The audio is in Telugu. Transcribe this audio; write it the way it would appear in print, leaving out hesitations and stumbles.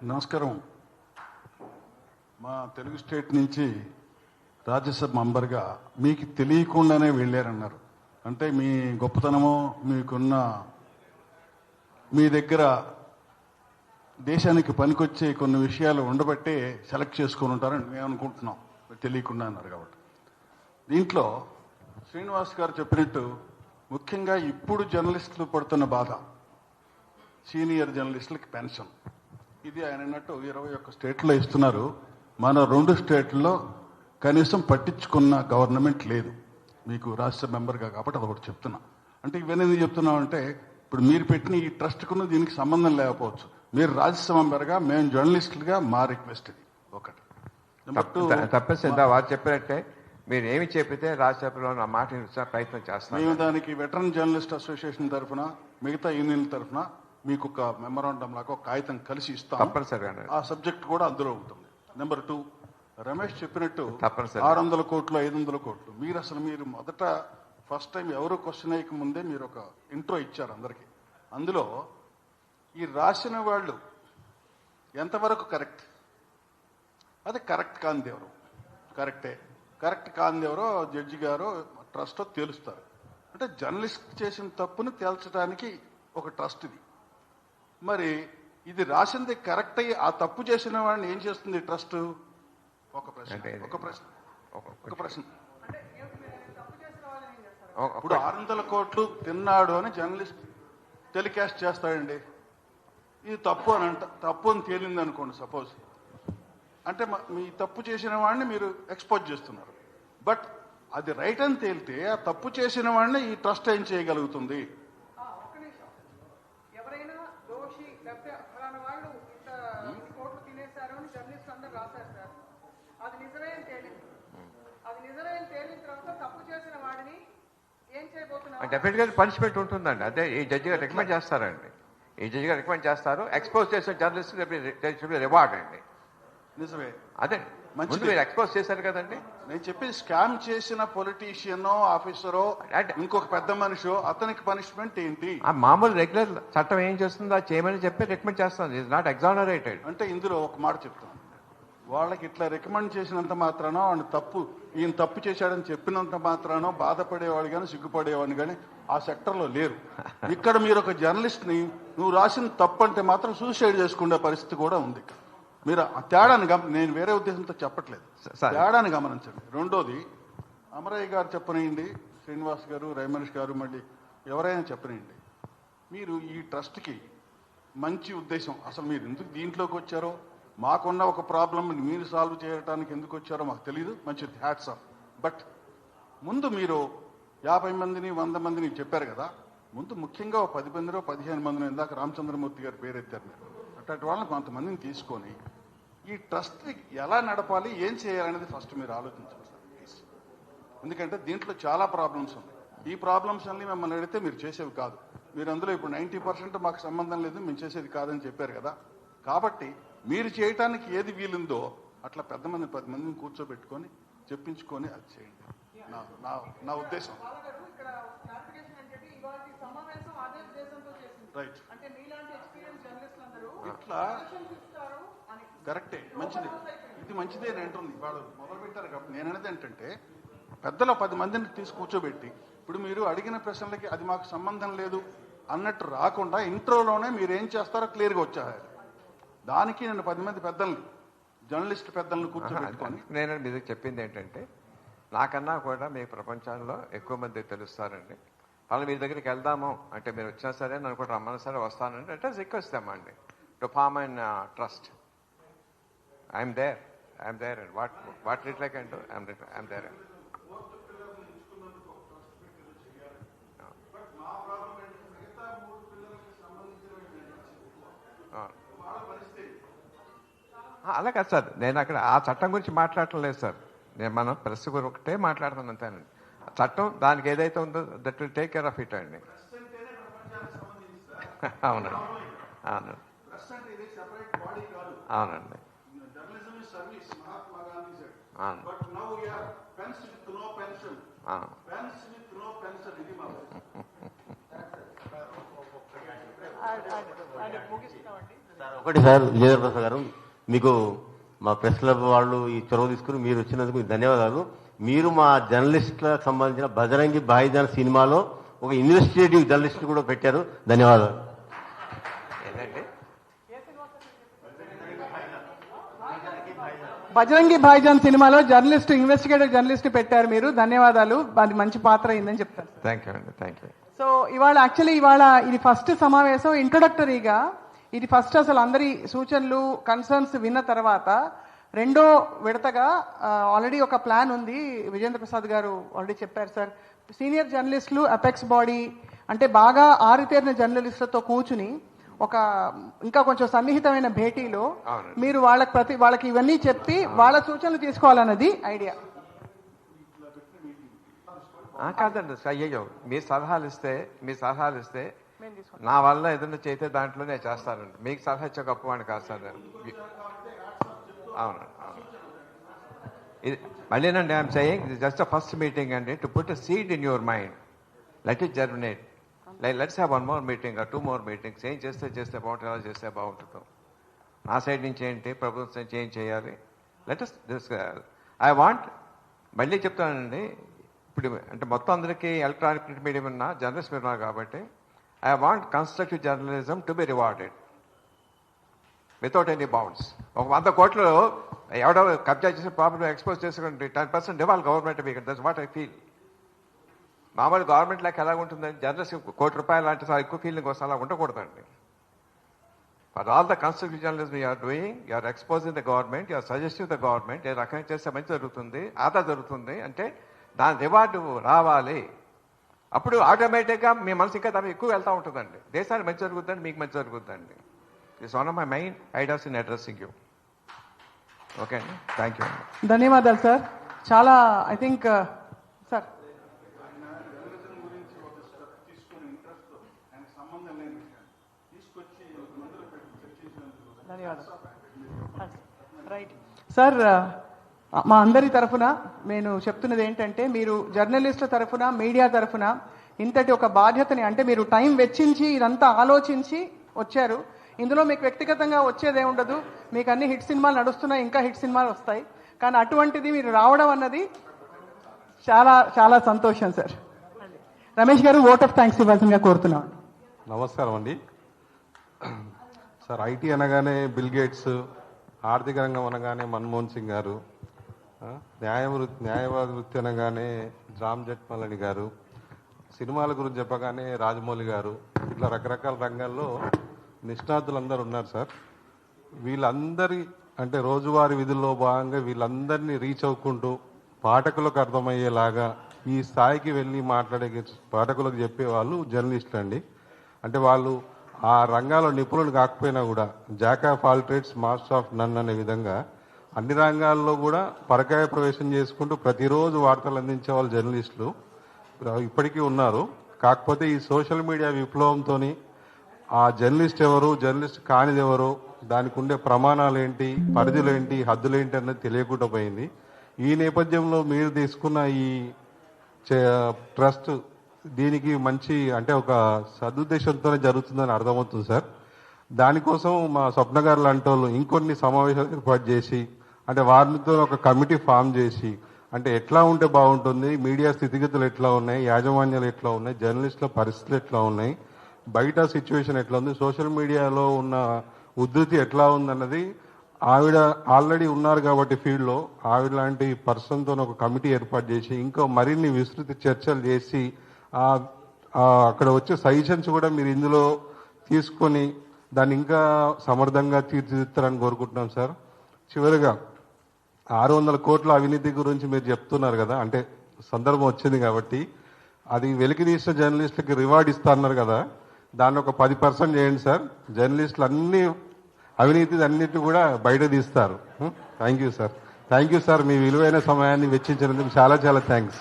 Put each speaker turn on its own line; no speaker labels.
నమస్కారం. మా తెలుగు స్టేట్ నుంచి రాజ్యసభ మెంబర్గా మీకు తెలియకుండానే వెళ్ళారన్నారు. అంటే మీ గొప్పతనమో మీకున్న మీ దగ్గర దేశానికి పనికొచ్చే కొన్ని విషయాలు ఉండబట్టే సెలెక్ట్ చేసుకొని ఉంటారని మేము అనుకుంటున్నాం. తెలియకుండా అన్నారు కాబట్టి. దీంట్లో శ్రీనివాస్ గారు చెప్పినట్టు ముఖ్యంగా ఇప్పుడు జర్నలిస్టులు పడుతున్న బాధ, సీనియర్ జర్నలిస్టులకి పెన్షన్. ఇది ఆయన అన్నట్టు 21 స్టేట్లో ఇస్తున్నారు. మన 2 స్టేట్లలో కనీసం పట్టించుకున్న గవర్నమెంట్ లేదు. మీకు రాజ్యసభ మెంబర్గా కాబట్టి అదొకటి చెప్తున్నా. అంటే ఇవన్నీ ఎందుకు చెప్తున్నామంటే ఇప్పుడు మీరు పెట్టిన ఈ ట్రస్ట్కున్న దీనికి సంబంధం లేకపోవచ్చు. మీరు రాజ్యసభ మెంబర్గా, మేము జర్నలిస్టులుగా మా రిక్వెస్ట్ ఇది ఒకటి.
తప్పకుండా వారు చెప్పినట్టే మీరు ఏమి చెప్పితే రాజ్యసభలో నా మాట ప్రయత్నం చేస్తాం.
మేము దానికి వెటరన్ జర్నలిస్ట్ అసోసియేషన్ తరఫున, మిగతా యూనియన్ల తరఫున మీకు ఒక మెమరాండం లాగా ఒక కాగితం కలిసి ఇస్తాం.
తప్పనిసరిగా ఆ
సబ్జెక్ట్ కూడా అందులో ఉంటుంది. నెంబర్ 2, రమేష్ చెప్పినట్టు
600
కోట్లు 500 కోట్లు మీరు మొదట ఫస్ట్ టైం ఎవరు క్వశ్చన్ అయ్యక ముందే మీరు ఒక ఇంట్రో ఇచ్చారు అందరికీ. అందులో ఈ రాసిన వాళ్ళు ఎంతవరకు కరెక్ట్, అది కరెక్ట్ కానిది ఎవరు, కరెక్ట్ కానిది ఎవరో జడ్జి గారో ట్రస్టో తేలుస్తారు. అంటే జర్నలిస్ట్ చేసిన తప్పుని తేల్చడానికి ఒక ట్రస్ట్ ఇది. మరి ఇది రాసింది కరెక్ట్ అయ్యి ఆ తప్పు చేసిన వాడిని ఏం చేస్తుంది ట్రస్ట్? ఒక ప్రశ్న. ఇప్పుడు 600 కోట్లు తిన్నాడు అని జర్నలిస్ట్ టెలికాస్ట్ చేస్తాడండి. ఇది తప్పు అని తేలింది అనుకోండి సపోజ్. అంటే మీ తప్పు చేసిన వాడిని మీరు ఎక్స్పోజ్ చేస్తున్నారు. బట్ అది రైట్ అని తేలితే ఆ తప్పు చేసిన వాడిని ఈ ట్రస్ట్ ఏం చేయగలుగుతుంది?
డెఫినెట్ గా పనిష్మెంట్ ఉంటుందండి. అదే ఈ జడ్జి గారు రికమెండ్ చేస్తారండి. ఎక్స్పోజ్ చేసిన జర్నలిస్ట్ రివార్డ్ అండి.
నిజమే,
అదే మంచి మీరు ఎక్స్పోజ్ చేశారు కదండి.
నేను చెప్పి స్కామ్ చేసిన పొలిటీషియనో ఆఫీసరో ఇంకొక పెద్ద మనిషో అతనికి పనిష్మెంట్ ఏంటి?
ఆ మామూలు రెగ్యులర్ చట్టం ఏం చేస్తుందో అది చేయమని చెప్పి రికమెండ్ చేస్తాను. It's not exaggerated.
అంటే ఇందులో ఒక మాట చెప్తాను, వాళ్ళకి ఇట్లా రికమెండ్ చేసినంత మాత్రానో ఆయన తప్పు చేశాడని చెప్పినంత మాత్రానో బాధపడేవాడు కానీ సిగ్గుపడేవాడిని కానీ ఆ సెక్టర్లో లేరు. ఇక్కడ మీరు ఒక జర్నలిస్ట్ని నువ్వు రాసిన తప్పు అంటే మాత్రం సూసైడ్ చేసుకునే పరిస్థితి కూడా ఉంది. మీరు ఆ తేడాన్ని నేను వేరే ఉద్దేశంతో చెప్పట్లేదు, తేడాన్ని గమనించండి. రెండోది, అమరయ్య గారు చెప్పనియండి, శ్రీనివాస్ గారు, రమేష్ గారు, మళ్ళీ ఎవరైనా చెప్పనియండి, మీరు ఈ ట్రస్ట్కి మంచి ఉద్దేశం, అసలు మీరు ఎందుకు దీంట్లోకి వచ్చారో, మాకున్న ఒక ప్రాబ్లం మీరు సాల్వ్ చేయడానికి ఎందుకు వచ్చారో మాకు తెలియదు, మంచిది, హ్యాట్స్ ఆఫ్. బట్ ముందు మీరు 50 మందిని 100 మందిని చెప్పారు కదా, ముందు ముఖ్యంగా 10 మందిలో 15 మందిని, ఇందాక రామచంద్రమూర్తి గారు పేరెత్తారు మీరు, అట్లాంటి వాళ్ళని కొంతమందిని తీసుకొని ఈ ట్రస్ట్ని ఎలా నడపాలి, ఏం చేయాలనేది ఫస్ట్ మీరు ఆలోచించాలి సార్ ప్లీజ్. ఎందుకంటే దీంట్లో చాలా ప్రాబ్లమ్స్ ఉన్నాయి. ఈ ప్రాబ్లమ్స్ అన్ని మిమ్మల్ని అడిగితే మీరు చేసేవి కాదు. మీరు అందులో ఇప్పుడు 90% మాకు సంబంధం లేదు, మేము చేసేది కాదని చెప్పారు కదా. కాబట్టి మీరు చేయటానికి ఏది వీలుందో అట్లా 10 మందిని కూర్చోబెట్టుకొని చెప్పించుకొని అది చేయండి. నా ఉద్దేశం. రైట్, ఇట్లా కరెక్టే, మంచిది, ఇది మంచిదే అని అంటుంది. వాళ్ళు మొదలుపెట్టారు కాబట్టి నేను అనేది ఏంటంటే పెద్దలో 10 మందిని కూర్చోబెట్టి ఇప్పుడు మీరు అడిగిన ప్రశ్నలకి అది మాకు సంబంధం లేదు అన్నట్టు రాకుండా ఇంట్రోలోనే మీరు ఏం చేస్తారో క్లియర్గా వచ్చారు. దానికి నేను 10 మంది పెద్దల్ని, జర్నలిస్ట్ పెద్దలను కూర్చోబెట్టుకొని
నేను మీకు చెప్పింది ఏంటంటే, నాకన్నా కూడా మీ ప్రపంచంలో ఎక్కువ మంది తెలుస్తారండి. వాళ్ళు మీ దగ్గరికి వెళ్దాము అంటే మీరు వచ్చినా సరే నన్ను కూడా రమ్మన్నా సరే వస్తానంటే అంటే రిక్వెస్ట్ తెమ్మండి to form and trust. I'm there and what little I can do I'm there. అలా కాదు సార్, నేను అక్కడ ఆ చట్టం గురించి మాట్లాడటం లేదు సార్. మనం ప్రెస్ ఒకటే మాట్లాడుతున్నాను అంతేనండి. చట్టం దానికి ఏదైతే ఉందో that will take care of it అండి. అవునండి, అవునండి, అవునండి,
ఒకటి సార్ విజేంద్ర ప్రసాద్ గారు, మీకు మా ప్రెస్ క్లబ్ వాళ్ళు ఈ చొరవ తీసుకుని మీరు వచ్చినందుకు మీకు ధన్యవాదాలు. మీరు మా జర్నలిస్టులకు సంబంధించిన బజరంగి భాయిజాన్ సినిమాలో ఒక ఇన్వెస్టిగేటివ్ జర్నలిస్ట్ కూడా పెట్టారు. ధన్యవాదాలు.
ఏంటంటే
బజరంగి భాయిజాన్ సినిమాలో జర్నలిస్ట్, ఇన్వెస్టిగేటివ్ జర్నలిస్ట్ పెట్టారు మీరు. ధన్యవాదాలు. అది మంచి పాత్ర అయిందని చెప్తారు.
థ్యాంక్ యూ అండి, థ్యాంక్ యూ.
సో ఇవాళ ఇది ఫస్ట్ సమావేశం. ఇంట్రొడక్టరీగా ఇది ఫస్ట్ అసలు అందరి సూచనలు, కన్సర్న్స్ విన్న తర్వాత రెండో విడతగా ఆల్రెడీ ఒక ప్లాన్ ఉంది. విజేంద్ర ప్రసాద్ గారు ఆల్రెడీ చెప్పారు సార్. సీనియర్ జర్నలిస్టులు, అపెక్స్ బాడీ అంటే బాగా ఆరితేరిన జర్నలిస్టులతో కూర్చుని ఒక ఇంకా కొంచెం సన్నిహితమైన భేటీలో మీరు వాళ్ళకి ఇవన్నీ చెప్పి వాళ్ళ సూచనలు తీసుకోవాలన్నది ఐడియా.
కాదండి, అయ్యో మీరు సలహాలు ఇస్తే నా వల్ల ఏదైనా చేస్తే దాంట్లో నేను చేస్తానండి. మీకు సలహా ఇచ్చే గొప్పవాడిని కాదు సార్. అవును, ఇది మళ్ళీనండి ఐఎమ్ సేయింగ్ ఇది జస్ట్ ఫస్ట్ మీటింగ్ అండి, to put a seed in your mind, let it germinate. Let's have 1 more meeting, 2 more meetings. ఏం చేస్తే బాగుంటుంది, ఎలా చేస్తే బాగుంటుందో నా సైడ్ నుంచి ఏంటి, ప్రభుత్వం నుంచి ఏం చేయాలి, లెట్ us ఐ వాంట్. మళ్ళీ చెప్తానండి, ఇప్పుడు అంటే మొత్తం అందరికీ ఎలక్ట్రానిక్ ప్రింట్ మీడియం ఉన్న జర్నలిస్ట్ ఉన్నారు కాబట్టి I want constructive journalism to be rewarded without any bounds. ఒక 100 కోట్లు ఎవడో కబ్జా చేసి ప్రాబ్లం ఎక్స్పోజ్ చేసుకుంటే 10% ఇవ్వాలి గవర్నమెంట్ మీకు. That's what I feel. మామూలు గవర్నమెంట్ లెక్క ఎలా ఉంటుందండి, జర్నలిస్ట్ ₹1 లాంటి ఎక్కువ ఫీలింగ్ వస్తే అలా ఉండకూడదండి. For all the constructive journalism you're doing, you're exposing the government, you're suggesting the government. ఏ రకంగా చేస్తే మంచి జరుగుతుంది, ఆదా జరుగుతుంది అంటే దాని రివార్డు రావాలి. అప్పుడు ఆటోమేటిక్గా మీ మనసు ఇంకా దానికి ఎక్కువ వెళ్తూ ఉంటుందండి. దేశానికి మంచి జరుగుతుందండి, మీకు మంచి జరుగుతుందండి. It's one of my main ideas in addressing you. Okay అండి, థ్యాంక్ యూ అండి.
ధన్యవాదాలు సార్. చాలా I think sir right sir. మా అందరి తరఫున నేను చెప్తున్నది ఏంటంటే, మీరు జర్నలిస్టుల తరఫున, మీడియా తరఫున ఇంతటి ఒక బాధ్యతని, అంటే మీరు టైం వెచ్చించి ఇదంతా ఆలోచించి వచ్చారు. ఇందులో మీకు వ్యక్తిగతంగా వచ్చేదే ఉండదు. మీకు అన్ని హిట్ సినిమాలు నడుస్తున్నాయి, ఇంకా హిట్ సినిమాలు వస్తాయి. కానీ అటువంటిది మీరు రావడం అన్నది చాలా చాలా సంతోషం సార్. రమేష్ గారు ఓట్ ఆఫ్ థ్యాంక్స్ ఇవ్వాల్సిందిగా కోరుతున్నాను.
నమస్కారం అండి సార్. ఐటీ అనగానే బిల్ గేట్స్, ఆర్థిక రంగం అనగానే మన్మోహన్ సింగ్ గారు, న్యాయవాద వృత్తి అనగానే రామ్ జెఠ్మలాని గారు, సినిమాల గురించి చెప్పగానే రాజమౌళి గారు, ఇట్లా రకరకాల రంగాల్లో నిష్ణాతులందరూ ఉన్నారు సార్. వీళ్ళందరి అంటే రోజువారీ విధుల్లో భాగంగా వీళ్ళందరినీ రీచ్ అవ్వుకుంటూ పాఠకులకు అర్థమయ్యేలాగా ఈ స్థాయికి వెళ్ళి మాట్లాడే పాఠకులకు చెప్పేవాళ్ళు జర్నలిస్టులు అండి. అంటే వాళ్ళు ఆ రంగాల్లో నిపుణులు కాకపోయినా కూడా jack of all trades master of none అనే విధంగా అన్ని రంగాల్లో కూడా పరకాయ ప్రవేశం చేసుకుంటూ ప్రతిరోజు వార్తలు అందించే వాళ్ళు జర్నలిస్టులు ఇప్పటికీ ఉన్నారు. కాకపోతే ఈ సోషల్ మీడియా విప్లవంతో ఆ జర్నలిస్ట్ ఎవరు, జర్నలిస్ట్ కానిది ఎవరు, దానికి ఉండే ప్రమాణాలు ఏంటి, పరిధులేంటి, హద్దులేంటి అన్నది తెలియకుండా పోయింది. ఈ నేపథ్యంలో మీరు తీసుకున్న ఈ ట్రస్ట్ దీనికి మంచి అంటే ఒక సదుద్దేశంతోనే జరుగుతుందని అర్థమవుతుంది సార్. దానికోసం మా స్వప్న గారు లాంటి వాళ్ళు ఇంకొన్ని సమావేశాలు ఏర్పాటు చేసి, అంటే వారితో ఒక కమిటీ ఫామ్ చేసి, అంటే ఎట్లా ఉంటే బాగుంటుంది, మీడియా స్థితిగతులు ఎట్లా ఉన్నాయి, యాజమాన్యాలు ఎట్లా ఉన్నాయి, జర్నలిస్టుల పరిస్థితులు ఎట్లా ఉన్నాయి, బయట సిచ్యువేషన్ ఎట్లా ఉంది, సోషల్ మీడియాలో ఉన్న ఉధృతి ఎట్లా ఉందన్నది ఆవిడ ఆల్రెడీ ఉన్నారు కాబట్టి ఫీల్డ్లో ఆవిడ లాంటి పర్సన్తో ఒక కమిటీ ఏర్పాటు చేసి ఇంకా మరిన్ని విస్తృత చర్చలు చేసి అక్కడ వచ్చే సజెషన్స్ కూడా మీరు ఇందులో తీసుకొని దాన్ని ఇంకా సమర్థంగా తీర్చిదిద్దారని కోరుకుంటున్నాం సార్. చివరిగా 600 కోట్ల అవినీతి గురించి మీరు చెప్తున్నారు కదా, అంటే సందర్భం వచ్చింది కాబట్టి అది వెలికి తీసిన జర్నలిస్టులకి రివార్డ్ ఇస్తా అన్నారు కదా, దాన్ని ఒక 10% చేయండి సార్. జర్నలిస్టులు అన్ని అవినీతి అన్నిటి కూడా బయట తీస్తారు. Thank you sir. Thank you sir. మీ విలువైన సమయాన్ని వెచ్చించినందుకు చాలా చాలా థ్యాంక్స్.